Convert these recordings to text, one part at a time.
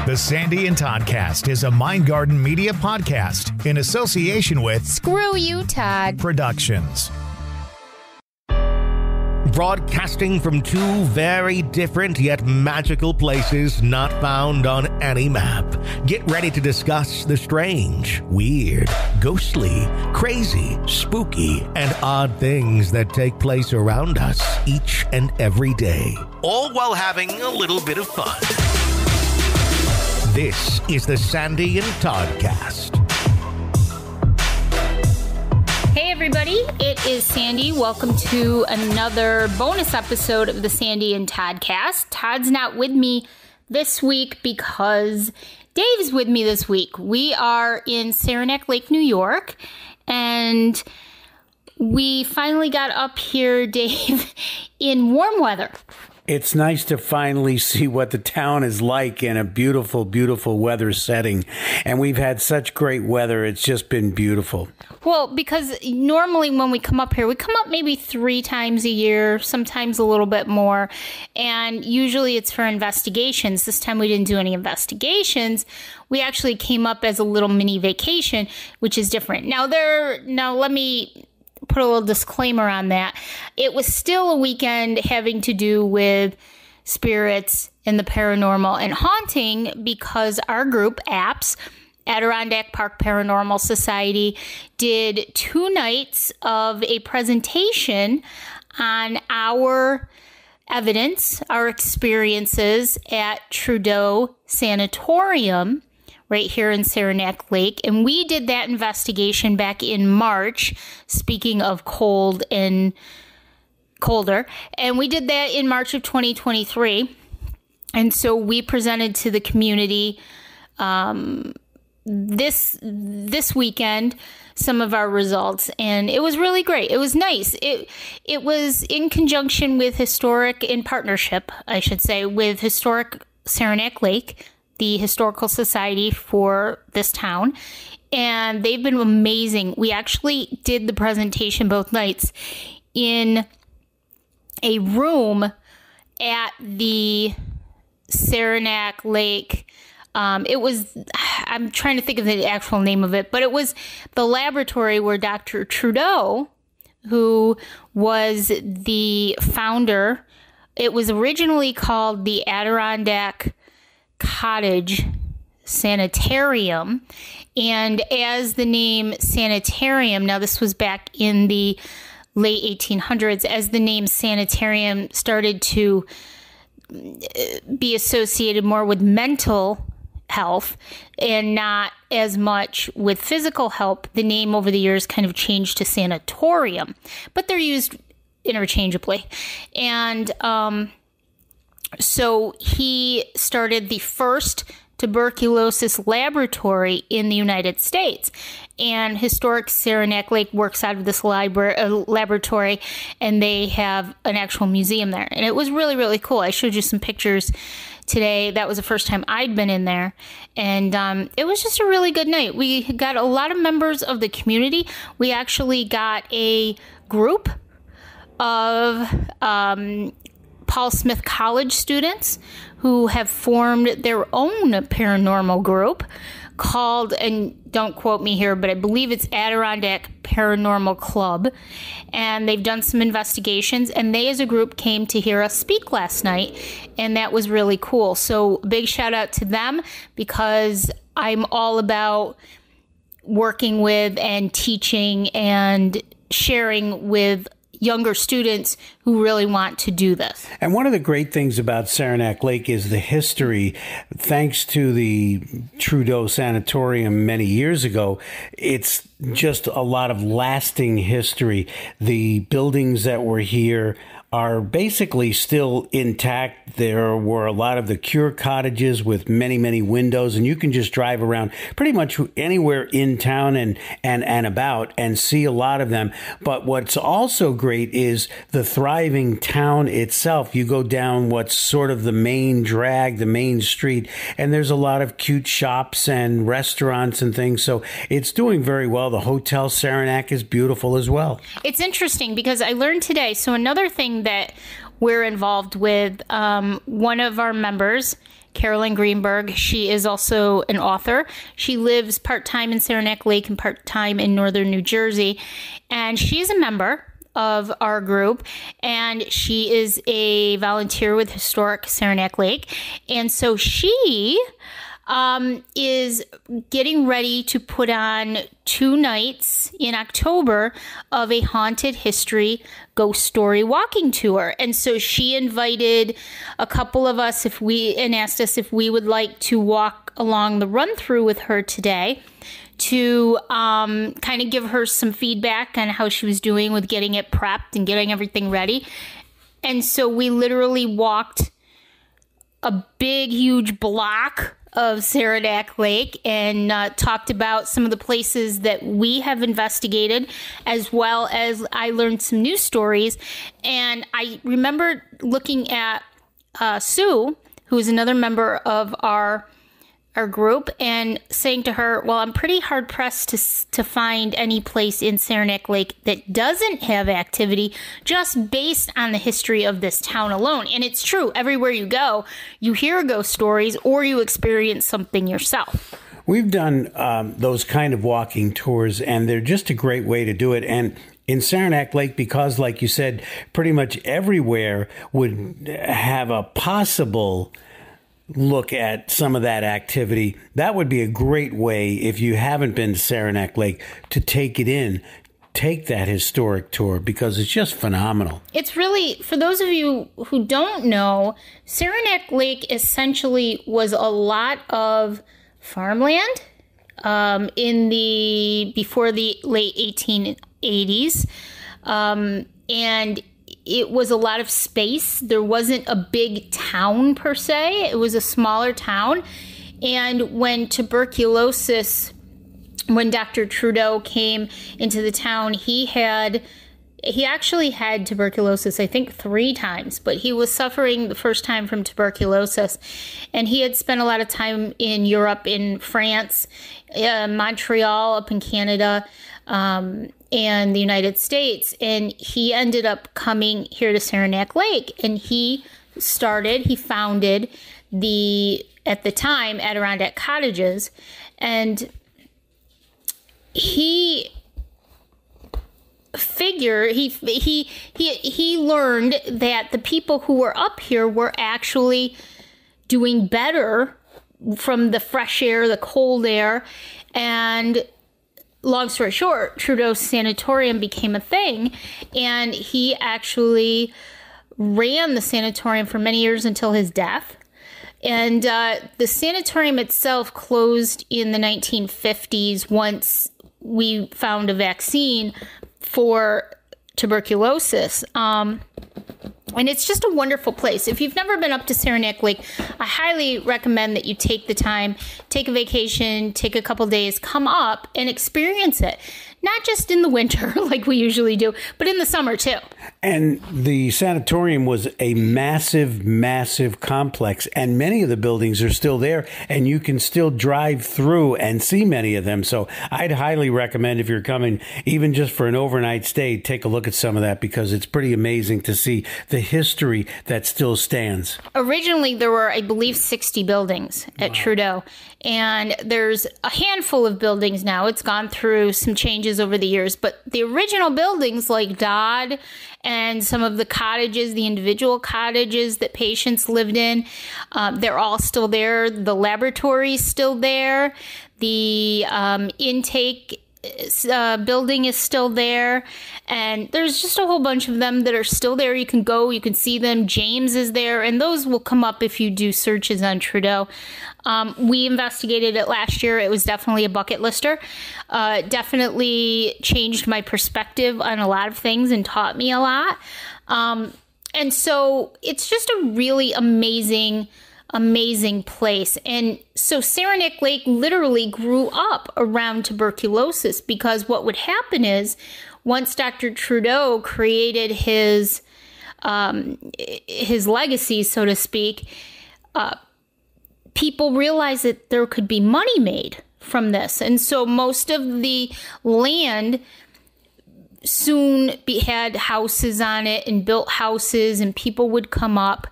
The Sandy and Toddcast is a Mindgarden Media podcast in association with Screw You, Todd Productions. Broadcasting from two very different yet magical places not found on any map. Get ready to discuss the strange, weird, ghostly, crazy, spooky, and odd things that take place around us each and every day. All while having a little bit of fun. This is the Sandy and Toddcast. Hey everybody, it is Sandy. Welcome to another bonus episode of the Sandy and Toddcast. Todd's not with me this week because Dave's with me this week. We are in Saranac Lake, New York, and we finally got up here, Dave, in warm weather. It's nice to finally see what the town is like in a beautiful, beautiful weather setting. And we've had such great weather. It's just been beautiful. Well, because normally when we come up here, we come up maybe 3 times a year, sometimes a little bit more. And usually it's for investigations. This time we didn't do any investigations. We actually came up as a little mini vacation, which is different. Now let me put a little disclaimer on that. It was still a weekend having to do with spirits and the paranormal and haunting because our group, APS, Adirondack Park Paranormal Society, did 2 nights of a presentation on our evidence, our experiences at Trudeau Sanatorium right here in Saranac Lake. And we did that investigation back in March, speaking of cold and colder. And we did that in March of 2023. And so we presented to the community this weekend some of our results, and it was really great. It was nice. It was in conjunction with in partnership, I should say, with Historic Saranac Lake, the historical society for this town, and they've been amazing. We actually did the presentation both nights in a room at the Saranac Lake. I'm trying to think of the actual name of it, but it was the laboratory where Dr. Trudeau, who was the founder, it was originally called the Adirondack Cottage Sanitarium, and as the name sanitarium, now this was back in the late 1800s, as the name sanitarium started to be associated more with mental health and not as much with physical health, the name over the years kind of changed to sanatorium, but they're used interchangeably. And so he started the first tuberculosis laboratory in the United States. And Historic Saranac Lake works out of this laboratory, and they have an actual museum there. And it was really, really cool. I showed you some pictures today. That was the first time I'd been in there. And it was just a really good night. We got a lot of members of the community. We actually got a group of Paul Smith College students who have formed their own paranormal group called, and don't quote me here, but I believe it's Adirondack Paranormal Club. And they've done some investigations, and they as a group came to hear us speak last night, and that was really cool. So big shout out to them, because I'm all about working with and teaching and sharing with younger students who really want to do this. And one of the great things about Saranac Lake is the history. Thanks to the Trudeau Sanatorium many years ago, it's just a lot of lasting history. The buildings that were here are basically still intact. There were a lot of the cure cottages with many, many windows, and you can just drive around pretty much anywhere in town and about and see a lot of them. But what's also great is the thriving town itself. You go down what's sort of the main drag, the main street, and there's a lot of cute shops and restaurants and things. So it's doing very well. The Hotel Saranac is beautiful as well. It's interesting because I learned today. So another thing that we're involved with, one of our members, Carolyn Greenberg. She is also an author. She lives part-time in Saranac Lake and part-time in northern New Jersey. And she's a member of our group, and she is a volunteer with Historic Saranac Lake. And so she is getting ready to put on 2 nights in October of a haunted history ghost story walking tour. And so she invited a couple of us and asked us if we would like to walk along the run through with her today to kind of give her some feedback on how she was doing with getting it prepped and getting everything ready. And so we literally walked a big, huge block of Saranac Lake and talked about some of the places that we have investigated, as well as I learned some new stories. And I remember looking at Sue, who is another member of our group, and saying to her, well, I'm pretty hard pressed to find any place in Saranac Lake that doesn't have activity just based on the history of this town alone. And it's true. Everywhere you go, you hear ghost stories or you experience something yourself. We've done those kind of walking tours, and they're just a great way to do it. And in Saranac Lake, because like you said, pretty much everywhere would have a possible look at some of that activity. That would be a great way, if you haven't been to Saranac Lake, to take that historic tour, because it's just phenomenal. It's really, for those of you who don't know, Saranac Lake essentially was a lot of farmland before the late 1880s, and it was a lot of space. There wasn't a big town per se. It was a smaller town. And when Dr. Trudeau came into the town, he actually had tuberculosis, I think 3 times, but he was suffering the first time from tuberculosis. And he had spent a lot of time in Europe, in France, Montreal, up in Canada, and the United States. And he ended up coming here to Saranac Lake, and he founded at the time, Adirondack Cottages. And he learned that the people who were up here were actually doing better from the fresh air, the cold air. And long story short, Trudeau's sanatorium became a thing, and he actually ran the sanatorium for many years until his death. And the sanatorium itself closed in the 1950s once we found a vaccine for tuberculosis. And it's just a wonderful place. If you've never been up to Saranac Lake, I highly recommend that you take the time, take a vacation, take a couple days, come up and experience it. Not just in the winter like we usually do, but in the summer too. And the sanatorium was a massive, massive complex, and many of the buildings are still there, and you can still drive through and see many of them. So I'd highly recommend, if you're coming, even just for an overnight stay, take a look at some of that, because it's pretty amazing to see the history that still stands. Originally, there were, I believe, 60 buildings at Trudeau, and there's a handful of buildings now. It's gone through some changes over the years, but the original buildings like Dodd and some of the cottages, the individual cottages that patients lived in, they're all still there. The laboratory's still there. The intake building is still there, and there's just a whole bunch of them that are still there. You can go, you can see them. James is there, and those will come up if you do searches on Trudeau. We investigated it last year. It was definitely a bucket lister. Definitely changed my perspective on a lot of things and taught me a lot. And so it's just a really amazing place. And so Saranac Lake literally grew up around tuberculosis, because what would happen is, once Dr. Trudeau created his legacy, so to speak, people realized that there could be money made from this. And so most of the land soon had houses on it and built houses, and people would come up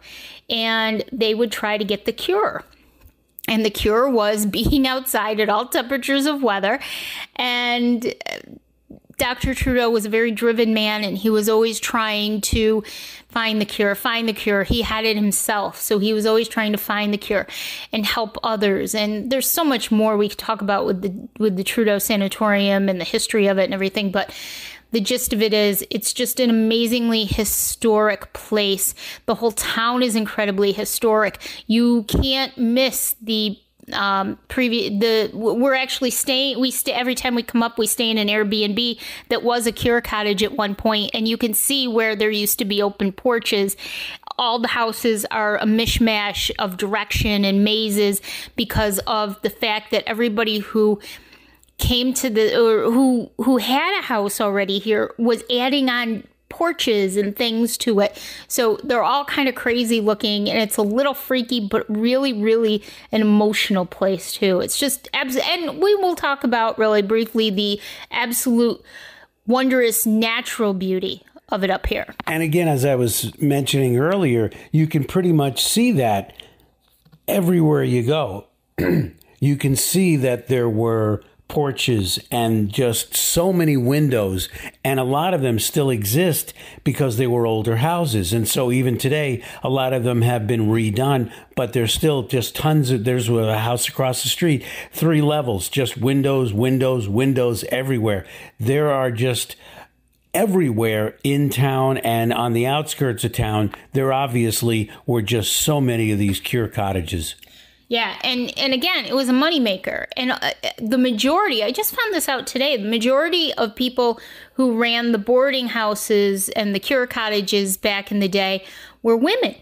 and they would try to get the cure. And the cure was being outside at all temperatures of weather. And Dr. Trudeau was a very driven man, and he was always trying to find the cure. He had it himself, so he was always trying to find the cure and help others. And there's so much more we could talk about with the Trudeau Sanatorium and the history of it and everything, but the gist of it is it's just an amazingly historic place. The whole town is incredibly historic. You can't miss the we're actually staying, every time we come up, we stay in an Airbnb that was a cure cottage at one point, and you can see where there used to be open porches. All the houses are a mishmash of direction and mazes because of the fact that everybody who came to who had a house already here was adding on porches and things to it. So they're all kind of crazy looking, and it's a little freaky, but really, really an emotional place too. It's just, and we will talk about really briefly the absolute wondrous natural beauty of it up here. And again, as I was mentioning earlier, you can pretty much see that everywhere you go. You can see that there were porches and just so many windows, and a lot of them still exist because they were older houses. And so even today, a lot of them have been redone, but there's still just tons of, there's a house across the street, 3 levels, just windows everywhere. There are just everywhere in town and on the outskirts of town. There obviously were just so many of these cure cottages. Yeah, and again, it was a moneymaker. And the majority, I just found this out today, the majority of people who ran the boarding houses and the cure cottages back in the day were women,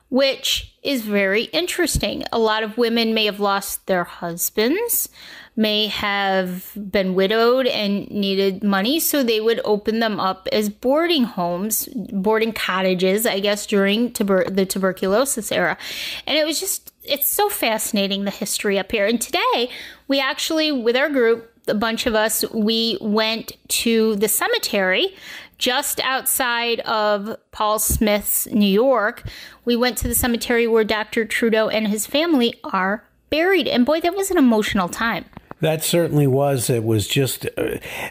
which is very interesting. A lot of women may have lost their husbands, may have been widowed and needed money, so they would open them up as boarding homes, boarding cottages, I guess, during the tuberculosis era. And it was just, it's so fascinating, the history up here. And today, we actually, with our group, a bunch of us, we went to the cemetery just outside of Paul Smith's New York. We went to the cemetery where Dr. Trudeau and his family are buried. And boy, that was an emotional time. That certainly was. It was just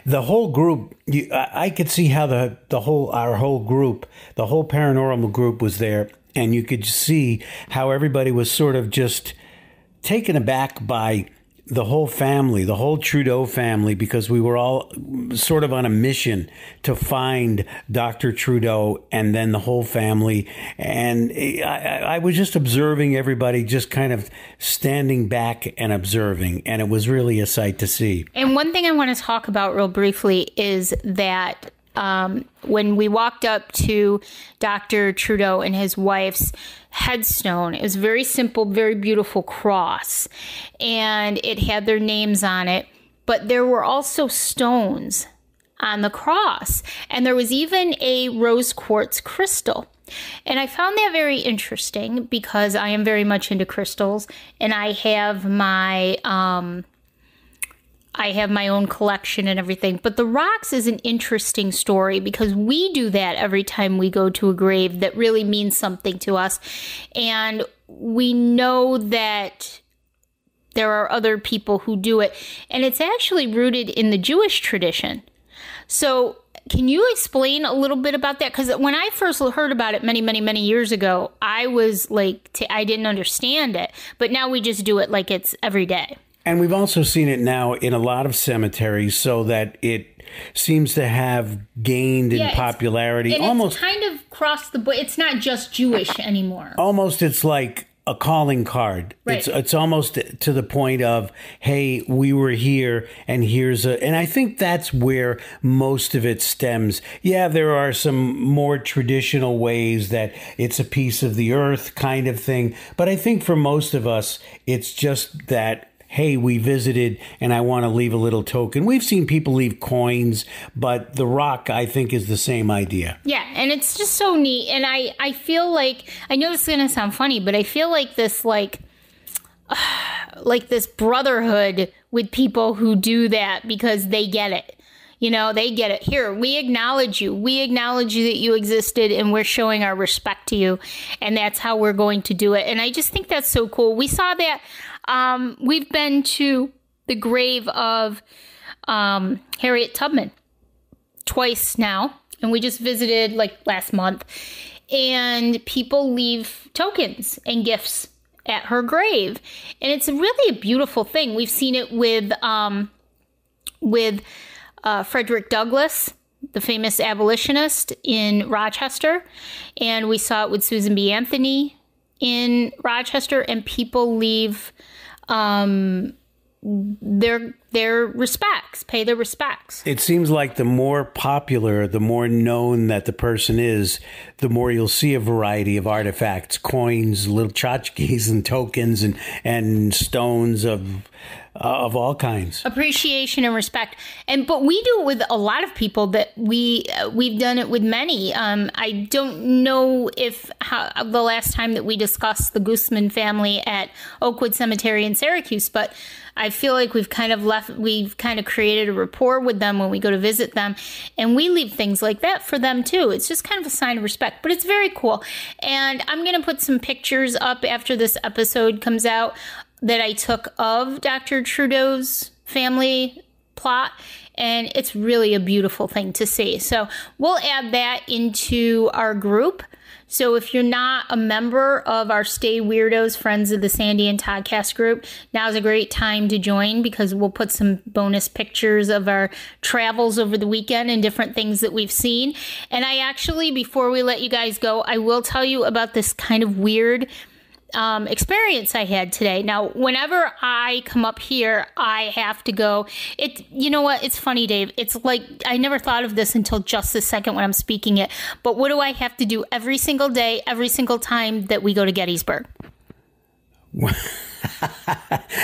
the whole group. I could see how our whole group, the whole paranormal group was there. And you could see how everybody was sort of just taken aback by the whole family, the whole Trudeau family, because we were all sort of on a mission to find Dr. Trudeau and then the whole family. And I was just observing everybody, just kind of standing back and observing. And it was really a sight to see. And one thing I want to talk about real briefly is that when we walked up to Dr. Trudeau and his wife's headstone, it was a very simple, very beautiful cross, and it had their names on it, but there were also stones on the cross, and there was even a rose quartz crystal. And I found that very interesting because I am very much into crystals, and I have my own collection and everything. But the rocks is an interesting story because we do that every time we go to a grave that really means something to us. And we know that there are other people who do it. And it's actually rooted in the Jewish tradition. So can you explain a little bit about that? Because when I first heard about it many, many, many years ago, I was like, I didn't understand it. But now we just do it like it's every day. And we've also seen it now in a lot of cemeteries, so that it seems to have gained in popularity. And almost it's kind of crossed the board. It's not just Jewish anymore. Almost, it's like a calling card. Right. It's almost to the point of, hey, we were here, and and I think that's where most of it stems. Yeah, there are some more traditional ways that it's a piece of the earth kind of thing, but I think for most of us, it's just that, hey, we visited and I want to leave a little token. We've seen people leave coins, but the rock, I think, is the same idea. Yeah, and it's just so neat. And I feel like, I know it's going to sound funny, but I feel like this, like this brotherhood with people who do that because they get it. You know, they get it. Here, we acknowledge you. We acknowledge you that you existed, and we're showing our respect to you. And that's how we're going to do it. And I just think that's so cool. We saw that. We've been to the grave of Harriet Tubman twice now. And we just visited like last month. And people leave tokens and gifts at her grave. And it's really a beautiful thing. We've seen it with Frederick Douglass, the famous abolitionist in Rochester. And we saw it with Susan B. Anthony in Rochester. And people leave their respects, pay their respects. It seems like the more popular, the more known that the person is, the more you'll see a variety of artifacts, coins, little tchotchkes and tokens and stones of all kinds. Appreciation and respect. But we do it with a lot of people that we've done it with many. I don't know the last time that we discussed the Guzman family at Oakwood Cemetery in Syracuse, but I feel like we've kind of created a rapport with them when we go to visit them, and we leave things like that for them too. It's just kind of a sign of respect, but it's very cool. And I'm going to put some pictures up after this episode comes out that I took of Dr. Trudeau's family plot, and it's really a beautiful thing to see. So we'll add that into our group. So if you're not a member of our Stay Weirdos Friends of the Sandy and Toddcast group, now's a great time to join, because we'll put some bonus pictures of our travels over the weekend and different things that we've seen. And I actually, before we let you guys go, I will tell you about this kind of weird experience I had today. Now, whenever I come up here, I have to go. You know what? It's funny, Dave. It's like, I never thought of this until just this second when I'm speaking it. But what do I have to do every single day, every single time that we go to Gettysburg?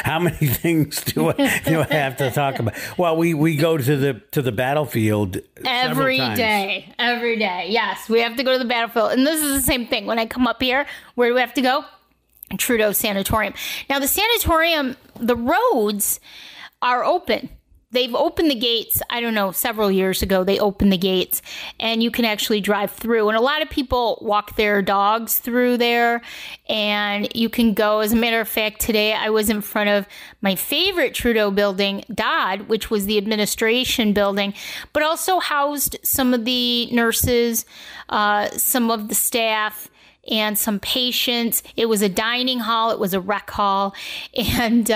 How many things do I have to talk about? Well, we go to the battlefield every day. Every day. Yes, we have to go to the battlefield. And this is the same thing. When I come up here, where do we have to go? Trudeau Sanatorium. Now, the sanatorium, the roads are open. They've opened the gates, I don't know, several years ago, they opened the gates, and you can actually drive through. And a lot of people walk their dogs through there, and you can go. As a matter of fact, today I was in front of my favorite Trudeau building, Dodd, which was the administration building, but also housed some of the nurses, some of the staff, and some patients. It was a dining hall. It was a rec hall. And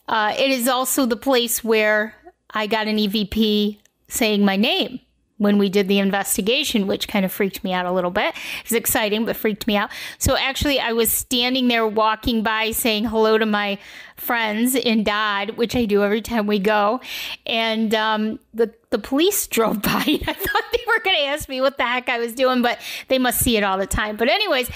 it is also the place where I got an EVP saying my name when we did the investigation, which kind of freaked me out a little bit. It was exciting, but freaked me out. So actually, I was standing there walking by saying hello to my friends in Dodd, which I do every time we go. And the police drove by, and I thought they were going to ask me what the heck I was doing, but they must see it all the time. But anyways,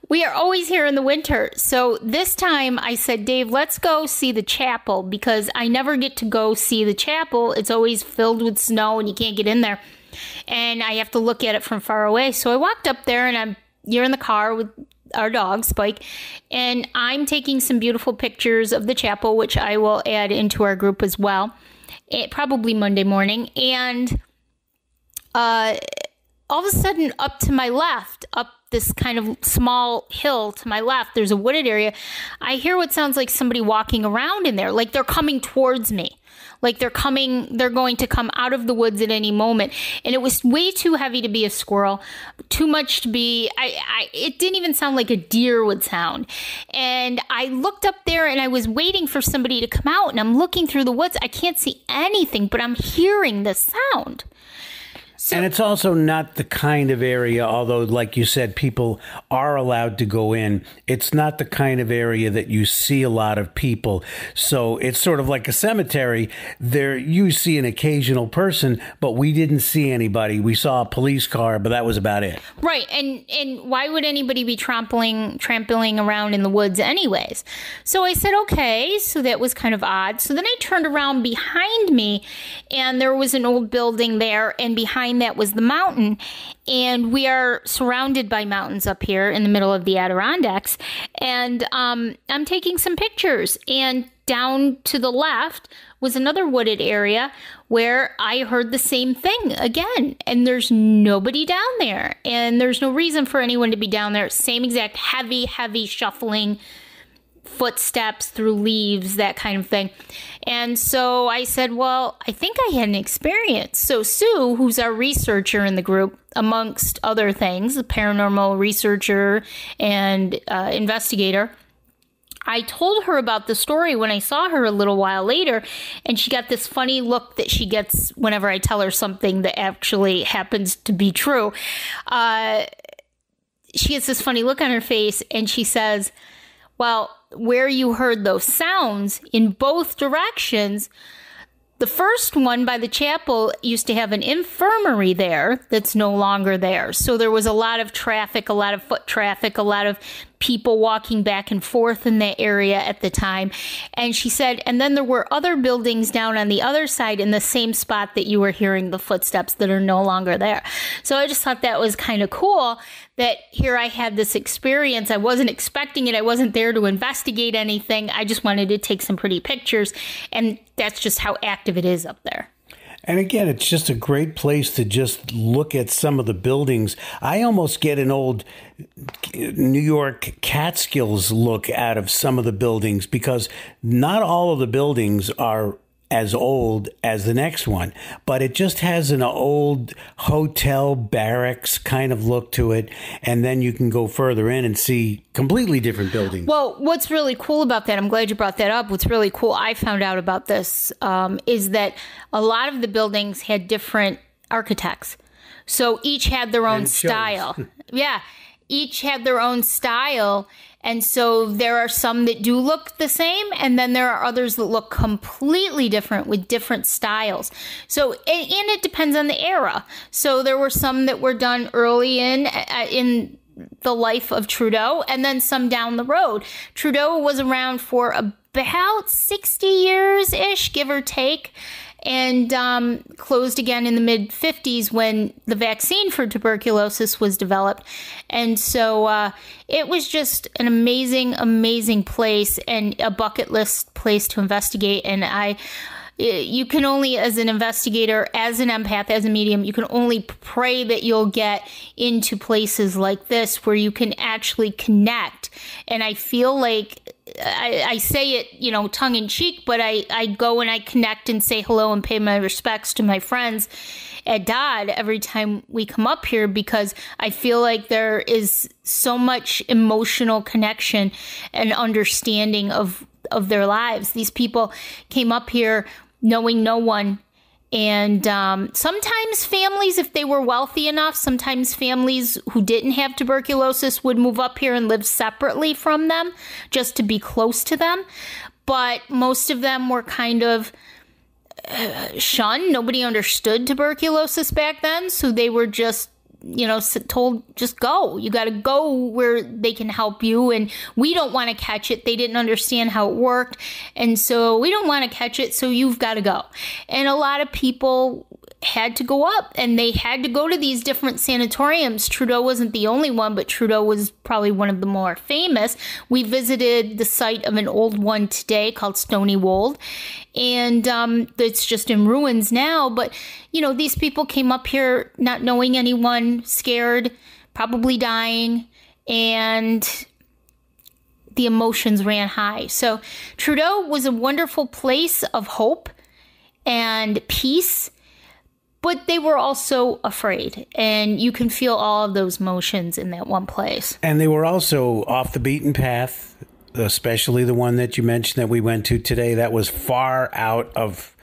we are always here in the winter. So this time I said, Dave, let's go see the chapel, because I never get to go see the chapel. It's always filled with snow and you can't get in there. And I have to look at it from far away. So I walked up there, and you're in the car with our dog, Spike, and I'm taking some beautiful pictures of the chapel, which I will add into our group as well, probably Monday morning. And all of a sudden, up to my left, up this kind of small hill to my left, there's a wooded area. I hear what sounds like somebody walking around in there, like they're coming towards me. Like they're going to come out of the woods at any moment. And it was way too heavy to be a squirrel, too much to be, it didn't even sound like a deer would sound. And I looked up there, and I was waiting for somebody to come out, and I'm looking through the woods. I can't see anything, but I'm hearing the sound. So, and it's also not the kind of area, although, like you said, people are allowed to go in. It's not the kind of area that you see a lot of people. So it's sort of like a cemetery. There you see an occasional person, but we didn't see anybody. We saw a police car, but that was about it. Right. And why would anybody be trampling around in the woods anyways? So I said, okay, so that was kind of odd. So then I turned around behind me, and there was an old building there, and behind that was the mountain, and we are surrounded by mountains up here in the middle of the Adirondacks. And I'm taking some pictures, and down to the left was another wooded area where I heard the same thing again. And there's nobody down there. And there's no reason for anyone to be down there. Same exact heavy, heavy shuffling footsteps through leaves, that kind of thing. And so I said, well, I think I had an experience. So Sue, who's our researcher in the group, amongst other things, a paranormal researcher and investigator, I told her about the story when I saw her a little while later, and she got this funny look that she gets whenever I tell her something that actually happens to be true. She gets this funny look on her face, and she says, well, where you heard those sounds in both directions, the first one by the chapel used to have an infirmary there that's no longer there. So there was a lot of traffic, a lot of foot traffic, a lot of people walking back and forth in that area at the time. And she said, and then there were other buildings down on the other side in the same spot that you were hearing the footsteps that are no longer there. So I just thought that was kind of cool that here I had this experience. I wasn't expecting it. I wasn't there to investigate anything. I just wanted to take some pretty pictures. And that's just how active it is up there. And again, it's just a great place to just look at some of the buildings. I almost get an old New York Catskills look out of some of the buildings because not all of the buildings are as old as the next one, but it just has an old hotel barracks kind of look to it. And then you can go further in and see completely different buildings. Well, what's really cool about that, I'm glad you brought that up. What's really cool I found out about this is that a lot of the buildings had different architects. So each had their own style. Yeah, each had their own style. And so there are some that do look the same, and then there are others that look completely different with different styles. So, and it depends on the era. So there were some that were done early in the life of Trudeau, and then some down the road. Trudeau was around for about 60 years-ish, give or take, and closed again in the mid-50s when the vaccine for tuberculosis was developed. And so it was just an amazing, amazing place and a bucket list place to investigate. And you can only, as an investigator, as an empath, as a medium, you can only pray that you'll get into places like this where you can actually connect. And I feel like I say it, tongue in cheek, but I go and I connect and say hello and pay my respects to my friends at Dodd every time we come up here, because I feel like there is so much emotional connection and understanding of their lives. These people came up here knowing no one. And sometimes families, if they were wealthy enough, sometimes families who didn't have tuberculosis would move up here and live separately from them just to be close to them. But most of them were kind of shunned. Nobody understood tuberculosis back then. So they were just, told, just go. You got to go where they can help you. And we don't want to catch it. They didn't understand how it worked. And so we don't want to catch it. So you've got to go. And a lot of people had to go up and they had to go to these different sanatoriums. Trudeau wasn't the only one, but Trudeau was probably one of the more famous. We visited the site of an old one today called Stony Wold, and it's just in ruins now. But, these people came up here not knowing anyone, scared, probably dying, and the emotions ran high. So Trudeau was a wonderful place of hope and peace, but they were also afraid, and you can feel all of those emotions in that one place. And they were also off the beaten path, especially the one that you mentioned that we went to today. That was far out of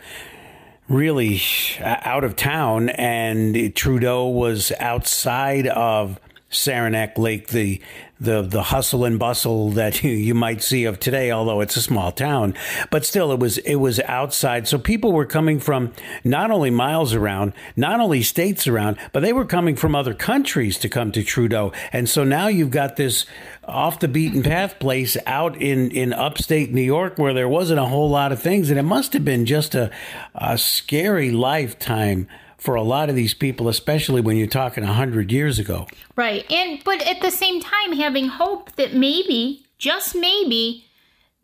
town, and Trudeau was outside of Saranac Lake, the hustle and bustle that you might see of today, although it's a small town. But still, it was outside. So people were coming from not only miles around, not only states around, but they were coming from other countries to come to Trudeau. And so now you've got this off the beaten path place out in upstate New York where there wasn't a whole lot of things. And it must have been just a scary lifetime for a lot of these people, especially when you're talking 100 years ago. Right. But at the same time, having hope that maybe, just maybe,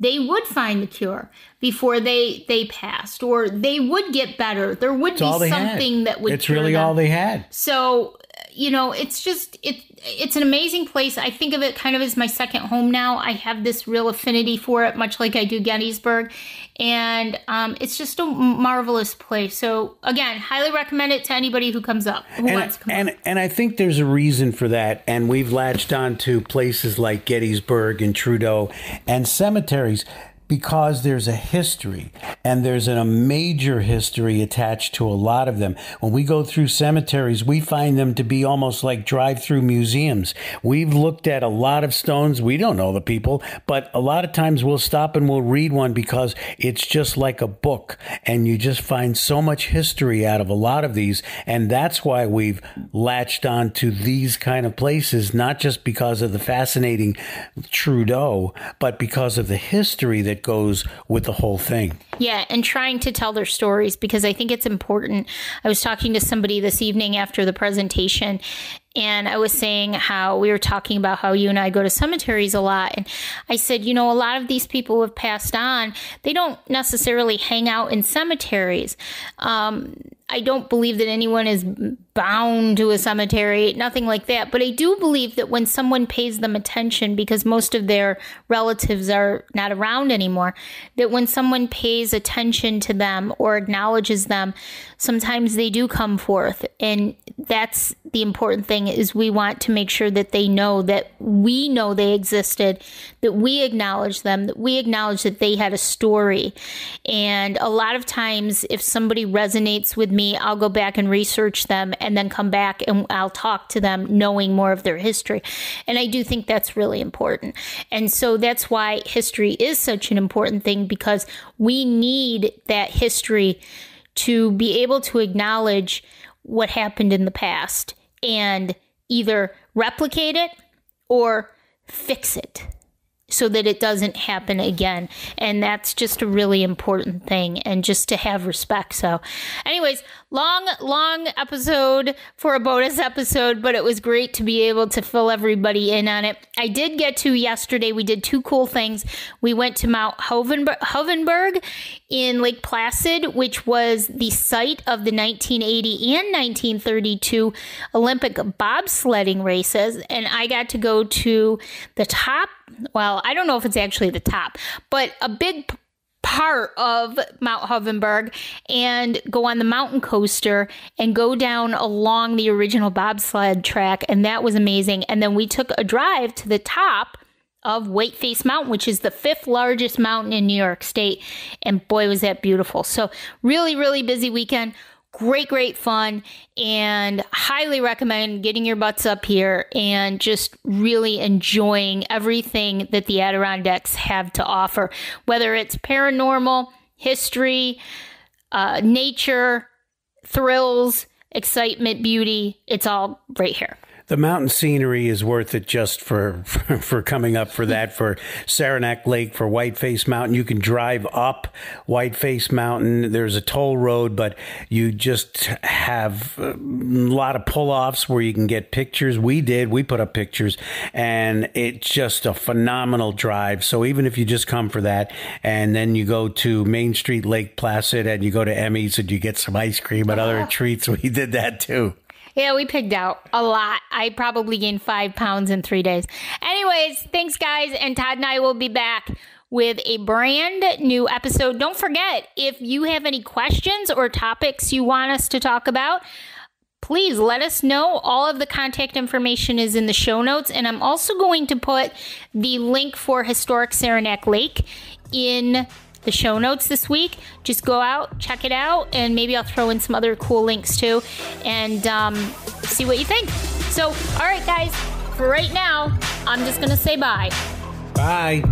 they would find the cure before they passed, or they would get better. There would be something that would. It's really all they had. So, it's just it's an amazing place. I think of it kind of as my second home now. I have this real affinity for it, much like I do Gettysburg, and it's just a marvelous place. So again, highly recommend it to anybody who comes up, wants to come up. And I think there's a reason for that. And we've latched on to places like Gettysburg and Trudeau and cemeteries, because there's a history, and there's a major history attached to a lot of them. When we go through cemeteries, we find them to be almost like drive-through museums. We've looked at a lot of stones. We don't know the people, but a lot of times we'll stop and we'll read one because it's just like a book, and you just find so much history out of a lot of these. And that's why we've latched on to these kind of places, not just because of the fascinating Trudeau, but because of the history that goes with the whole thing. Yeah, and trying to tell their stories, because I think it's important. I was talking to somebody this evening after the presentation, and I was saying how we were talking about how you and I go to cemeteries a lot. And I said, a lot of these people who have passed on, they don't necessarily hang out in cemeteries. I don't believe that anyone is bound to a cemetery, nothing like that. But I do believe that when someone pays them attention, because most of their relatives are not around anymore, that when someone pays attention to them or acknowledges them, sometimes they do come forth. And that's the important thing, is we want to make sure that they know that we know they existed, that we acknowledge them, that we acknowledge that they had a story. And a lot of times, if somebody resonates with me, I'll go back and research them and then come back and I'll talk to them knowing more of their history. And I do think that's really important. And so that's why history is such an important thing, because we need that history to be able to acknowledge what happened in the past and either replicate it or fix it so that it doesn't happen again. And that's just a really important thing, and just to have respect. So anyways, long episode for a bonus episode, but it was great to be able to fill everybody in on it. I did get to yesterday, we did two cool things. We went to Mount Hovenberg in Lake Placid, which was the site of the 1980 and 1932 Olympic bobsledding races. And I got to go to the top. Well, I don't know if it's actually the top, but a big part of Mount Hovenberg, and go on the mountain coaster and go down along the original bobsled track. And that was amazing. And then we took a drive to the top of Whiteface Mountain, which is the 5th largest mountain in New York State. And boy, was that beautiful. So really, really busy weekend. Great fun, and highly recommend getting your butts up here and just really enjoying everything that the Adirondacks have to offer, whether it's paranormal, history, nature, thrills, excitement, beauty. It's all right here. The mountain scenery is worth it just for coming up for that, for Saranac Lake, for Whiteface Mountain. You can drive up Whiteface Mountain. There's a toll road, but you just have a lot of pull-offs where you can get pictures. We put up pictures, and it's just a phenomenal drive. So even if you just come for that, and then you go to Main Street, Lake Placid, and you go to Emmy's and you get some ice cream and other treats, we did that too. Yeah, we pigged out a lot. I probably gained 5 pounds in 3 days. Anyways, thanks, guys. And Todd and I will be back with a brand new episode. Don't forget, if you have any questions or topics you want us to talk about, please let us know. All of the contact information is in the show notes. And I'm also going to put the link for Historic Saranac Lake in the show notes this week. Just go out, check it out, and maybe I'll throw in some other cool links too, and see what you think. So, all right, guys, for right now, I'm just going to say bye. Bye.